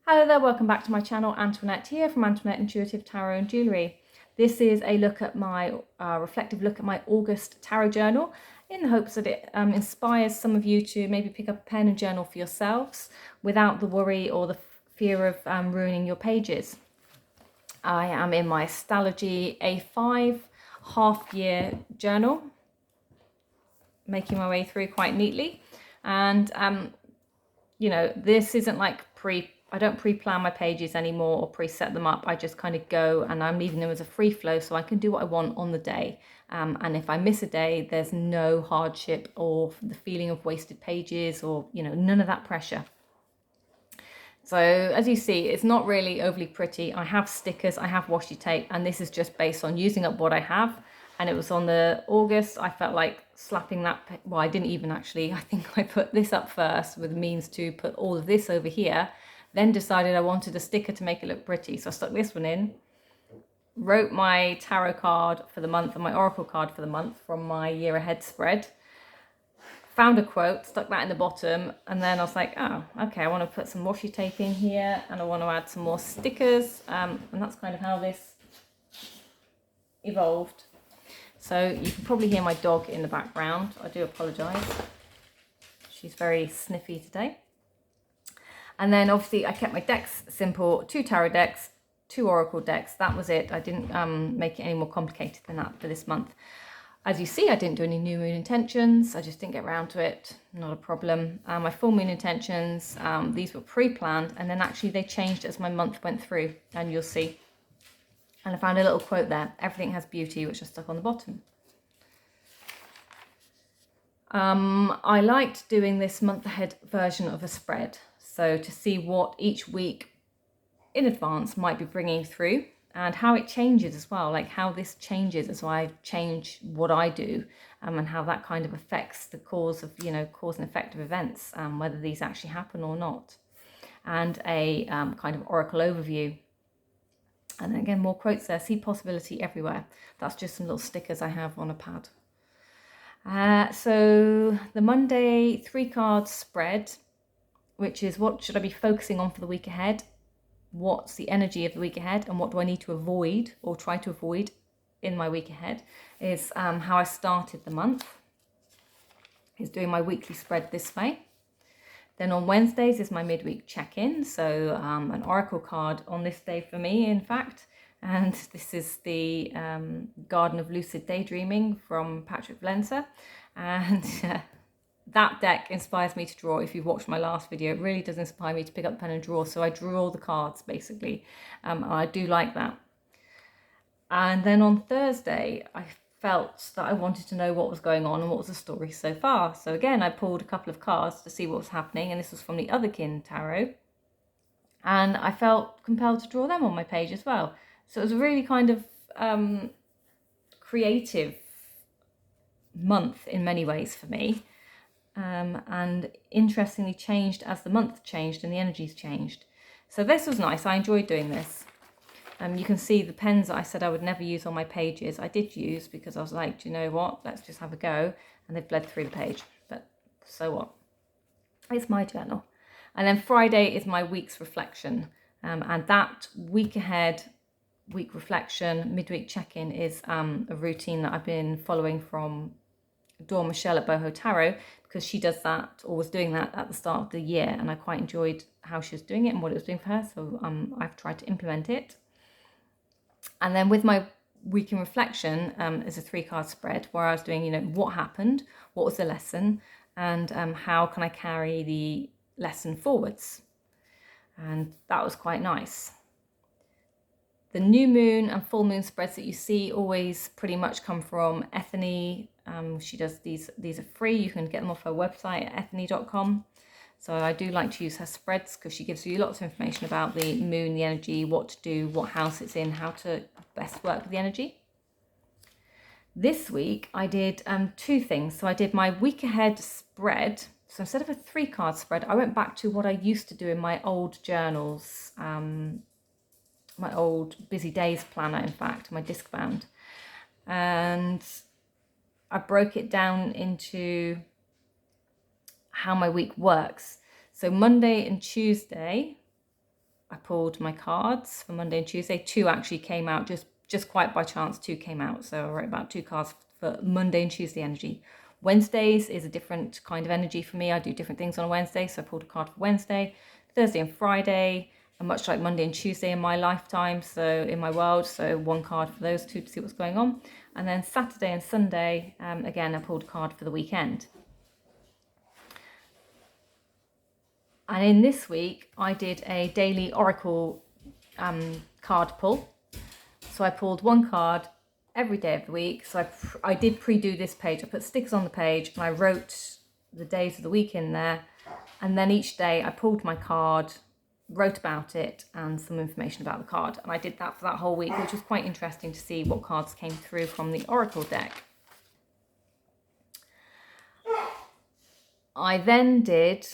Hello there, welcome back to my channel. Antoinette here from Antoinette Intuitive Tarot and Jewellery. This is a look at my reflective look at my August tarot journal in the hopes that it inspires some of you to maybe pick up a pen and journal for yourselves without the worry or the fear of ruining your pages. I am in my Astrology A5 half-year journal, making my way through quite neatly. And, you know, this isn't like I don't pre-plan my pages anymore or pre-set them up. I just kind of go, and I'm leaving them as a free flow so I can do what I want on the day. And if I miss a day, there's no hardship or the feeling of wasted pages or, you know, none of that pressure. So as you see, it's not really overly pretty. I have stickers, I have washi tape, and this is just based on using up what I have. And it was on the August, I felt like slapping that, well, I didn't even actually, I think I put this up first with the means to put all of this over here, then decided I wanted a sticker to make it look pretty. So I stuck this one in, wrote my tarot card for the month and my oracle card for the month from my year ahead spread, found a quote, stuck that in the bottom, and then I was like, oh, okay, I want to put some washi tape in here and I want to add some more stickers, and that's kind of how this evolved. So you can probably hear my dog in the background. I do apologise. She's very sniffy today. And then obviously I kept my decks simple, 2 tarot decks, 2 oracle decks. That was it. I didn't make it any more complicated than that for this month. As you see, I didn't do any new moon intentions. I just didn't get around to it. Not a problem. My full moon intentions, these were pre-planned, and then actually they changed as my month went through, and you'll see. And I found a little quote there, everything has beauty, which I stuck on the bottom. I liked doing this month ahead version of a spread. So to see what each week in advance might be bringing through and how it changes as well, like how this changes as I change what I do, and how that kind of affects the cause of, cause and effect of events, whether these actually happen or not. And a kind of oracle overview. And again, more quotes there, see possibility everywhere. That's just some little stickers I have on a pad. So the Monday 3-card spread, which is what should I be focusing on for the week ahead? What's the energy of the week ahead? And what do I need to avoid or try to avoid in my week ahead? Is how I started the month. Is doing my weekly spread this way. Then on Wednesdays is my midweek check-in. So an oracle card on this day for me, in fact. And this is the Garden of Lucid Daydreaming from Patrick Valenza. And that deck inspires me to draw. If you've watched my last video, it really does inspire me to pick up the pen and draw. So I drew all the cards, basically. I do like that. And then on Thursday, I felt that I wanted to know what was going on and what was the story so far. So again, I pulled a couple of cards to see what was happening. And this was from the Otherkin Tarot. And I felt compelled to draw them on my page as well. So it was a really kind of creative month in many ways for me. And interestingly changed as the month changed and the energies changed. So this was nice. I enjoyed doing this. You can see the pens that I said I would never use on my pages, I did use because I was like, do you know what? Let's just have a go. And they've bled through the page. But so what? It's my journal. And then Friday is my week's reflection. And that week ahead, week reflection, midweek check-in is a routine that I've been following from Dawn Michelle at Boho Tarot, because she does that, or was doing that at the start of the year, and I quite enjoyed how she was doing it and what it was doing for her, so I've tried to implement it. And then with my week in reflection is a 3-card spread where I was doing, what happened, what was the lesson, and how can I carry the lesson forwards. And that was quite nice. The new moon and full moon spreads that you see always pretty much come from Ethany. She does these are free. You can get them off her website at ethany.com. So I do like to use her spreads because she gives you lots of information about the moon, the energy, what to do, what house it's in, how to best work with the energy. This week I did 2 things. So I did my week ahead spread. So instead of a 3-card spread, I went back to what I used to do in my old journals, my old busy days planner, in fact, my disc band. And I broke it down into how my week works. So Monday and Tuesday I pulled my cards for Monday and Tuesday. 2 actually came out, just quite by chance, 2 came out. So I wrote about 2 cards for Monday and Tuesday energy. Wednesdays is a different kind of energy for me. I do different things on a Wednesday. So I pulled a card for Wednesday, Thursday and Friday, and much like Monday and Tuesday in my lifetime, so in my world. So 1 card for those 2 to see what's going on. And then Saturday and Sunday, again, I pulled a card for the weekend. And in this week, I did a daily oracle card pull. So I pulled 1 card every day of the week. So I did pre-do this page. I put stickers on the page and I wrote the days of the week in there. And then each day I pulled my card, wrote about it and some information about the card. And I did that for that whole week, which was quite interesting to see what cards came through from the oracle deck. I then did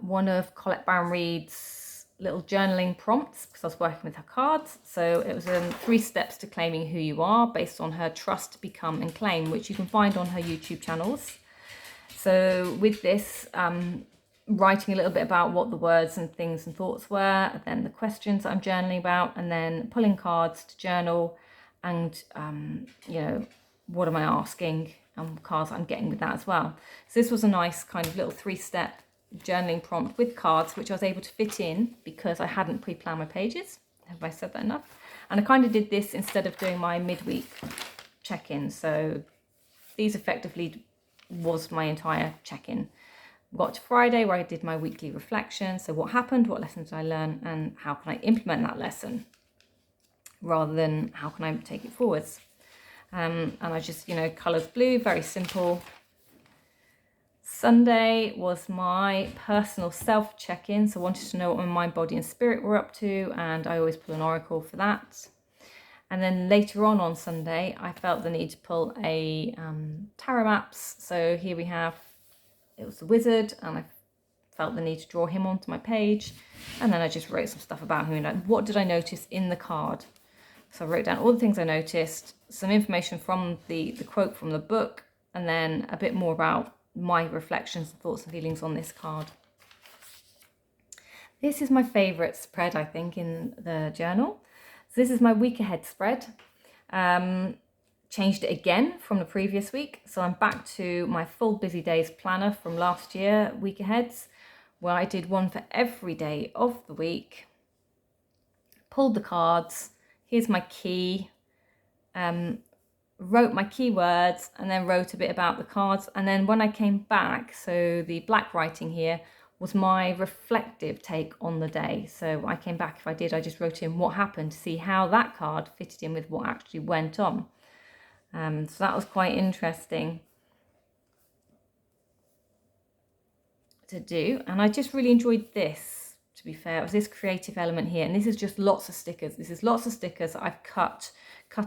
one of Colette Baron-Reid's little journaling prompts because I was working with her cards. So it was 3 steps to claiming who you are based on her Trust, Become and Claim, which you can find on her YouTube channels. So with this, writing a little bit about what the words and things and thoughts were, and then the questions that I'm journaling about, and then pulling cards to journal and, you know, what am I asking and cards I'm getting with that as well. So this was a nice kind of little 3-step journaling prompt with cards, which I was able to fit in because I hadn't pre-planned my pages. Have I said that enough? And I kind of did this instead of doing my midweek check-in. So these effectively was my entire check-in. Got to Friday where I did my weekly reflection. So what happened, what lessons did I learn, and how can I implement that lesson rather than how can I take it forwards. And I just, you know, colours blue, very simple. Sunday was my personal self check-in. So I wanted to know what my mind, body and spirit were up to. And I always pull an oracle for that. And then later on Sunday, I felt the need to pull a tarot maps. So here we have, it was the wizard, and I felt the need to draw him onto my page. And then I just wrote some stuff about him and like, what did I notice in the card? So I wrote down all the things I noticed, some information from the quote from the book, and then a bit more about my reflections and thoughts and feelings on this card. This is my favourite spread, I think, in the journal. So this is my week ahead spread. Changed it again from the previous week. So I'm back to my full busy days planner from last year, week aheads, where I did one for every day of the week. Pulled the cards. Here's my key. Wrote my keywords and then wrote a bit about the cards. And then when I came back, so the black writing here was my reflective take on the day. So I came back, I just wrote in what happened to see how that card fitted in with what actually went on. So that was quite interesting to do. And I just really enjoyed this, to be fair. It was this creative element here. And this is just lots of stickers. This is lots of stickers that I've cut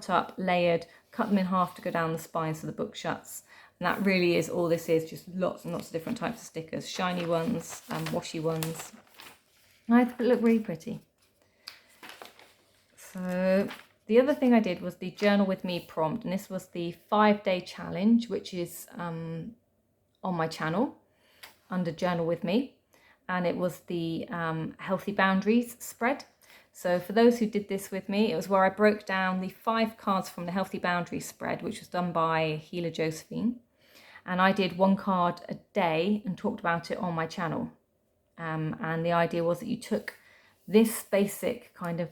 up, layered, cut them in half to go down the spine so the book shuts. And that really is all this is, just lots and lots of different types of stickers. Shiny ones and washy ones. And I thought it looked really pretty. So the other thing I did was the Journal With Me prompt. And this was the 5-day challenge, which is on my channel under Journal With Me. And it was the Healthy Boundaries spread. So for those who did this with me, it was where I broke down the 5 cards from the Healthy Boundaries spread, which was done by Healer.Josephine. And I did 1 card a day and talked about it on my channel. And the idea was that you took this basic kind of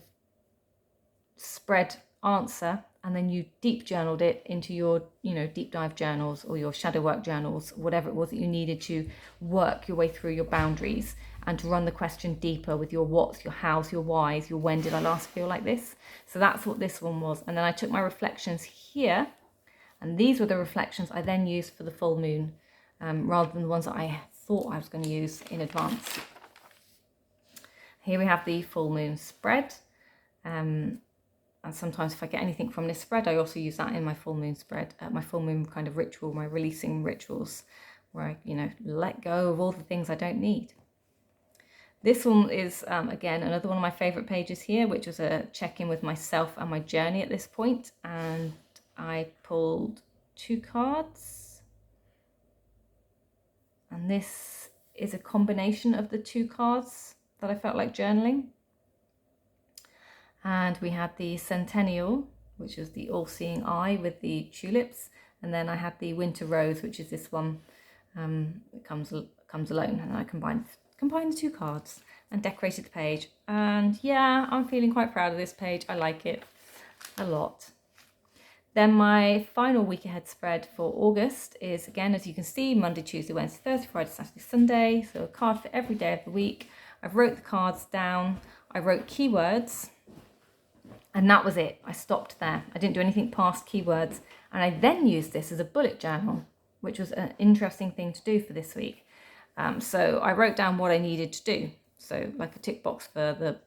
spread answer and then you deep journaled it into your, you know, deep dive journals or your shadow work journals, whatever it was that you needed to work your way through your boundaries and to run the question deeper with your what's, your how's, your why's, your when did I last feel like this. So that's what this one was. And then I took my reflections here, and these were the reflections I then used for the full moon, rather than the ones that I thought I was going to use in advance. Here we have the full moon spread. And sometimes if I get anything from this spread, I also use that in my full moon spread, my full moon kind of ritual, my releasing rituals, where I, you know, let go of all the things I don't need. This one is, again, another one of my favorite pages here, which was a check-in with myself and my journey at this point. And I pulled 2 cards. And this is a combination of the 2 cards that I felt like journaling. And we had the Centennial, which is the all-seeing eye with the tulips. And then I had the Winter Rose, which is this one. It comes alone, and I combined the two cards and decorated the page. And yeah, I'm feeling quite proud of this page. I like it a lot. Then my final week ahead spread for August is, again, as you can see, Monday, Tuesday, Wednesday, Thursday, Friday, Saturday, Sunday. So a card for every day of the week. I've wrote the cards down. I wrote keywords, and that was it. I stopped there. I didn't do anything past keywords. And I then used this as a bullet journal, which was an interesting thing to do for this week. So I wrote down what I needed to do. So like a tick box for the,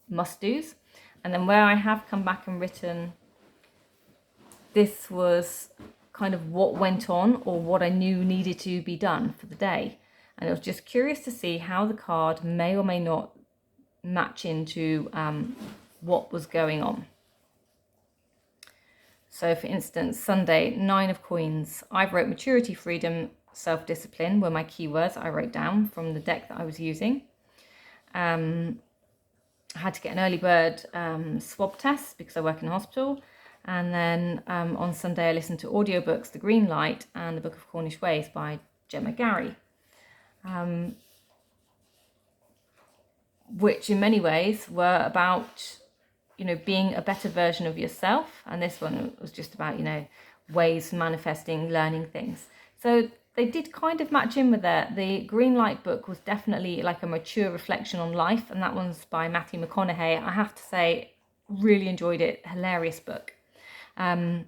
must-dos. And then where I have come back and written, this was kind of what went on or what I knew needed to be done for the day. And I was just curious to see how the card may or may not match into what was going on. So for instance, Sunday, 9 of Coins. I wrote maturity, freedom, self-discipline were my keywords I wrote down from the deck that I was using. I had to get an early bird swab test because I work in a hospital. And then on Sunday, I listened to audiobooks, The Green Light and The Book of Cornish Ways by Gemma Gary, which in many ways were about, being a better version of yourself. And this one was just about, ways manifesting, learning things. So they did kind of match in with that. The Green Light book was definitely like a mature reflection on life. And that one's by Matthew McConaughey. I have to say, really enjoyed it. Hilarious book. And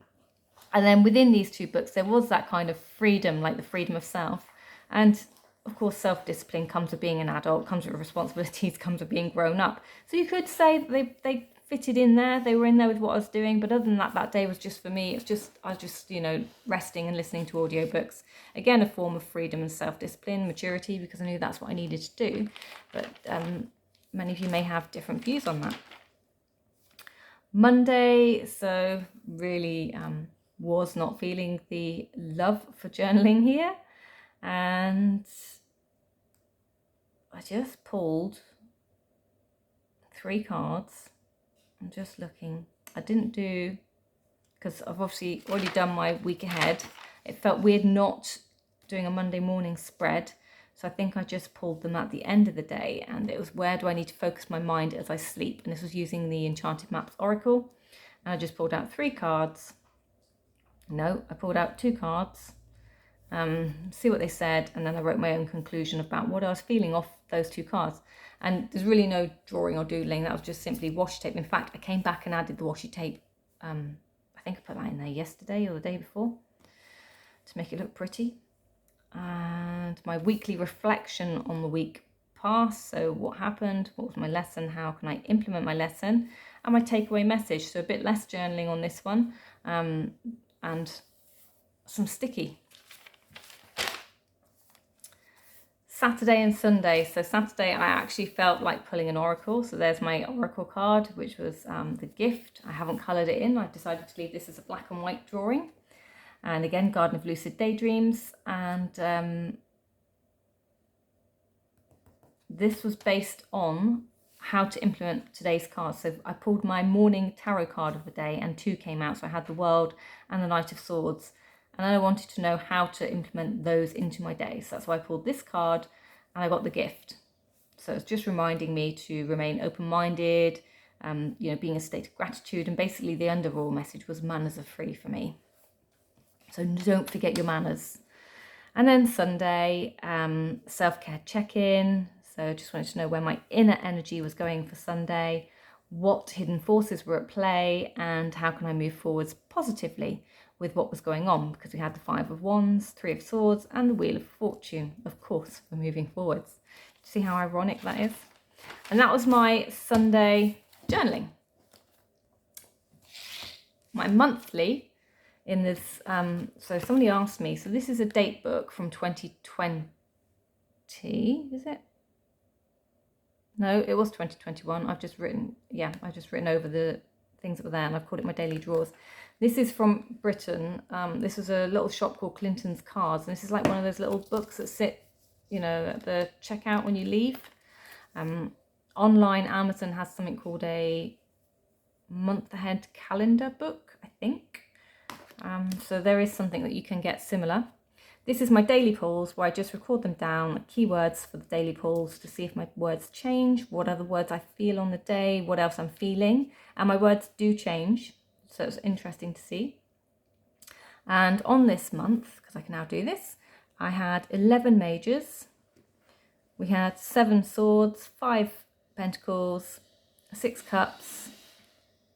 then within these two books, there was that kind of freedom, like the freedom of self. And of course, self-discipline comes with being an adult, comes with responsibilities, comes with being grown up. So you could say that they fitted in there. They were in there with what I was doing. But other than that, that day was just for me. I was just, resting and listening to audiobooks. Again, a form of freedom and self-discipline, maturity, because I knew that's what I needed to do. But many of you may have different views on that. Monday, so really was not feeling the love for journaling here. And I just pulled 3 cards. I'm just looking. I didn't do, because I've obviously already done my week ahead. It felt weird not doing a Monday morning spread. So I think I just pulled them at the end of the day, and it was where do I need to focus my mind as I sleep? And this was using the Enchanted Maps Oracle. And I just pulled out 3 cards. No, I pulled out 2 cards. See what they said, and then I wrote my own conclusion about what I was feeling off those 2 cards. And there's really no drawing or doodling. That was just simply washi tape. In fact, I came back and added the washi tape. I think I put that in there yesterday or the day before to make it look pretty. And my weekly reflection on the week past. So what happened? What was my lesson? How can I implement my lesson? And my takeaway message. So a bit less journaling on this one, and some sticky. Saturday and Sunday. So Saturday, I actually felt like pulling an oracle. So there's my oracle card, which was the gift. I haven't coloured it in. I've decided to leave this as a black and white drawing. And again, Garden of Lucid Daydreams. And this was based on how to implement today's cards. So I pulled my morning tarot card of the day and 2 came out. So I had the World and the Knight of Swords. And then I wanted to know how to implement those into my day. So that's why I pulled this card and I got the gift. So it's just reminding me to remain open-minded, being a state of gratitude. And basically the underall message was manners are free for me. So don't forget your manners. And then Sunday, self-care check-in. So just wanted to know where my inner energy was going for Sunday, what hidden forces were at play, and how can I move forwards positively with what was going on, because we had the 5 of Wands, 3 of Swords, and the Wheel of Fortune, of course, for moving forwards. See how ironic that is? And that was my Sunday journaling. My monthly in this, so somebody asked me, so this is a date book from 2020, is it? No, it was 2021. I've just written over the things that were there, and I've called it my daily drawers. This is from Britain. This is a little shop called Clinton's Cards, and this is like one of those little books that sit, at the checkout when you leave. Online, Amazon has something called a month ahead calendar book, I think. So there is something that you can get similar. This is my daily pulls where I just record them down, keywords for the daily pulls to see if my words change, what other words I feel on the day, what else I'm feeling. And my words do change, so it's interesting to see. And on this month, because I can now do this, I had 11 majors. We had 7 swords, 5 pentacles, 6 cups,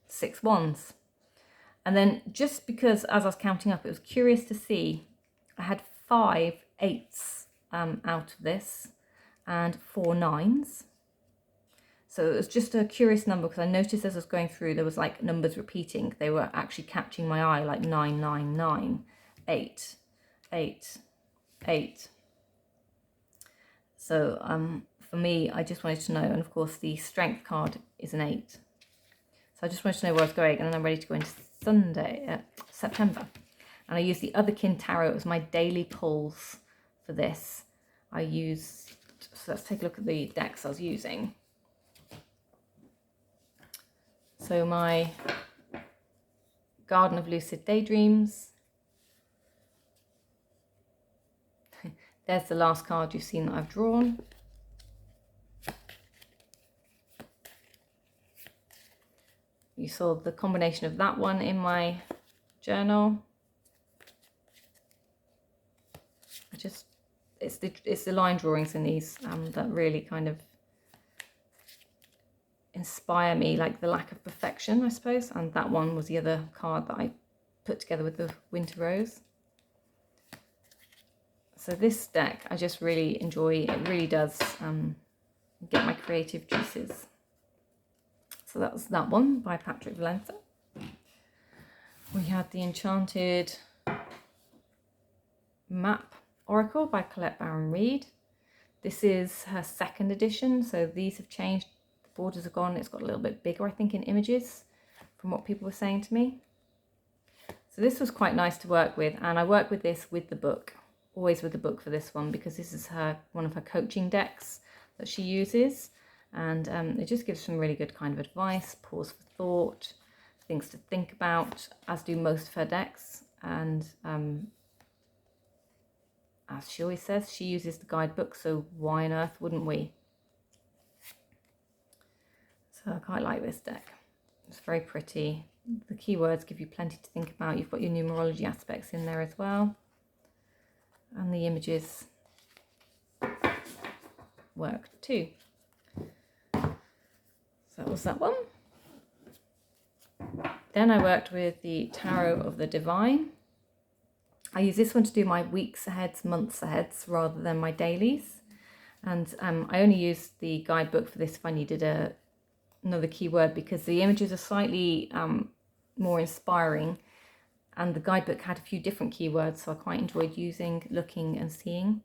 6 wands. And then just because as I was counting up, it was curious to see, I had 5 8s out of this and 4 9s. So it was just a curious number because I noticed as I was going through, there was like numbers repeating. They were actually catching my eye, like 9, 9, 9, 8, 8, 8. So for me, I just wanted to know, and of course the strength card is an 8. So I just wanted to know where I was going, and then I'm ready to go into September. And I used the Otherkin Tarot as my daily pulls for this. I used, so let's take a look at the decks I was using. So my Garden of Lucid Daydreams. There's the last card you've seen that I've drawn. You saw the combination of that one in my journal. It's the line drawings in these that really kind of inspire me, like the lack of perfection, I suppose. And that one was the other card that I put together with the Winter Rose. So this deck I just really enjoy. It really does get my creative juices. So that was that one by Patrick Valenza. We had the Enchanted Map Oracle by Colette Baron-Reid. This is her 2nd edition, so these have changed. The borders are gone. It's got a little bit bigger, I think, in images from what people were saying to me. So this was quite nice to work with, and I work with this with the book, always with the book for this one, because this is one of her coaching decks that she uses. And it just gives some really good kind of advice, pause for thought, things to think about, as do most of her decks. And as she always says, she uses the guidebook, so why on earth wouldn't we? So I quite like this deck. It's very pretty. The keywords give you plenty to think about. You've got your numerology aspects in there as well. And the images work too. So that was that one. Then I worked with the Tarot of the Divine. I use this one to do my weeks aheads, months aheads, rather than my dailies. And I only used the guidebook for this if I needed another keyword, because the images are slightly more inspiring. And the guidebook had a few different keywords, so I quite enjoyed looking and seeing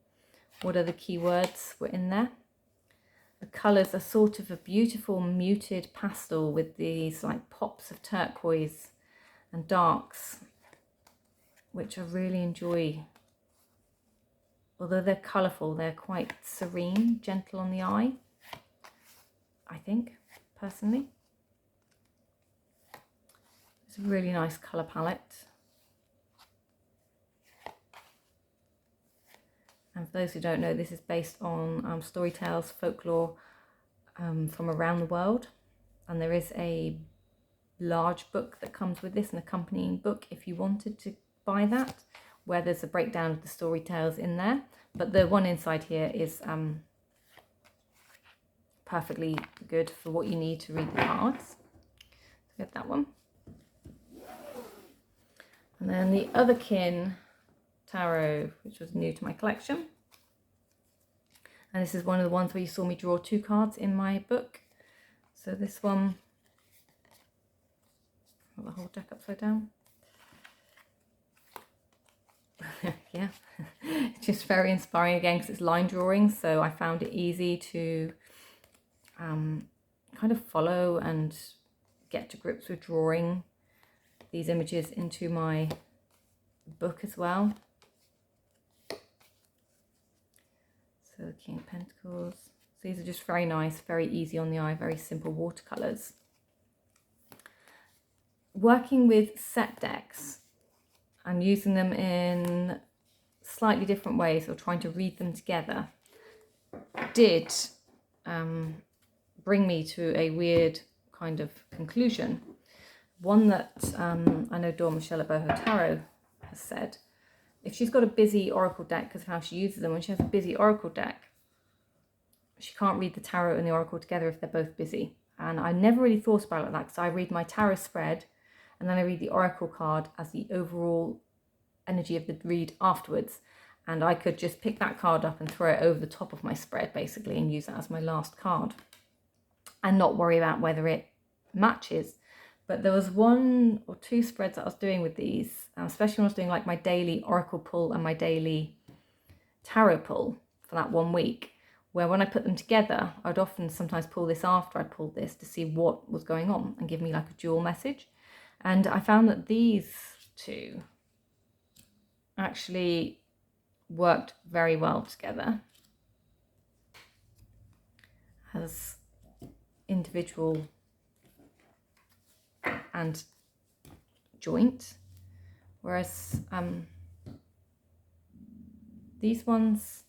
what other keywords were in there. The colours are sort of a beautiful muted pastel with these like pops of turquoise and darks, which I really enjoy. Although they're colourful, they're quite serene, gentle on the eye, I think, personally. It's a really nice colour palette. And for those who don't know, this is based on story tales, folklore from around the world. And there is a large book that comes with this, an accompanying book if you wanted to buy that, where there's a breakdown of the story tales in there. But the one inside here is perfectly good for what you need to read the cards. So get that one. And then the Otherkin Tarot, which was new to my collection. And this is one of the ones where you saw me draw 2 cards in my book. So this one, got the whole deck upside down. Yeah, just very inspiring again because it's line drawing, so I found it easy to kind of follow and get to grips with drawing these images into my book as well. So King of Pentacles, So these are just very nice, very easy on the eye, very simple watercolours. Working with set decks and using them in slightly different ways, or trying to read them together, did bring me to a weird kind of conclusion. One that I know Dawn Michelle at Boho Tarot has said, if she's got a busy oracle deck, because of how she uses them, when she has a busy oracle deck, she can't read the tarot and the oracle together if they're both busy. And I never really thought about it like that, because I read my tarot spread and then I read the oracle card as the overall energy of the read afterwards. And I could just pick that card up and throw it over the top of my spread, basically, and use that as my last card and not worry about whether it matches. But there was 1 or 2 spreads that I was doing with these, especially when I was doing like my daily oracle pull and my daily tarot pull for that 1 week, where when I put them together, I'd often sometimes pull this after I pulled this to see what was going on and give me like a dual message. And I found that these 2 actually worked very well together as individual and joint, whereas these ones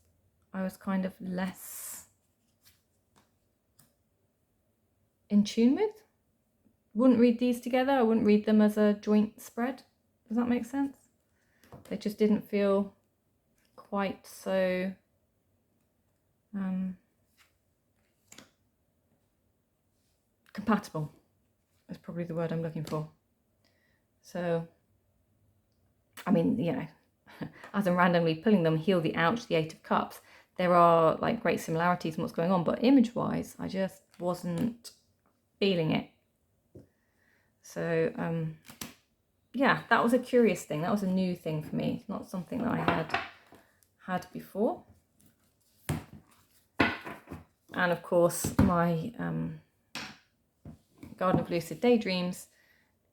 I was kind of less in tune with. Wouldn't read these together. I wouldn't read them as a joint spread. Does that make sense? They just didn't feel quite so compatible. Is probably the word I'm looking for. So, I mean, you know, as I'm randomly pulling them, heal the ouch, the 8 of Cups, there are like great similarities in what's going on, but image-wise, I just wasn't feeling it. So, yeah, that was a curious thing. That was a new thing for me. It's not something that I had before. And of course, my Garden of Lucid Daydreams,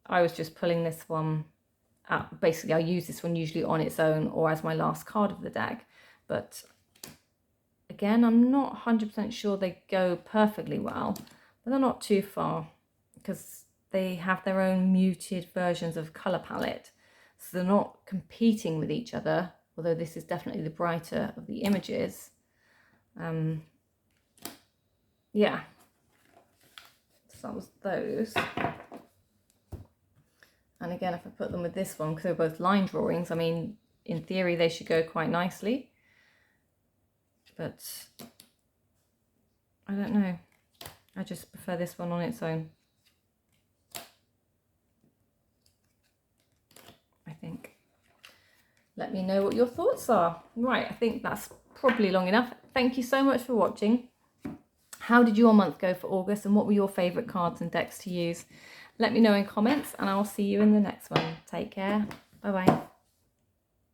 I was just pulling this one out. Basically, I use this one usually on its own or as my last card of the deck. But again, I'm not 100% sure they go perfectly well, but they're not too far because they have their own muted versions of colour palette. So they're not competing with each other, although this is definitely the brighter of the images. Yeah. So that was those. And again, if I put them with this one, because they're both line drawings, I mean, in theory, they should go quite nicely. But I don't know. I just prefer this one on its own, I think. Let me know what your thoughts are. Right, I think that's probably long enough. Thank you so much for watching. How did your month go for August, and what were your favourite cards and decks to use? Let me know in comments, and I'll see you in the next one. Take care. Bye-bye.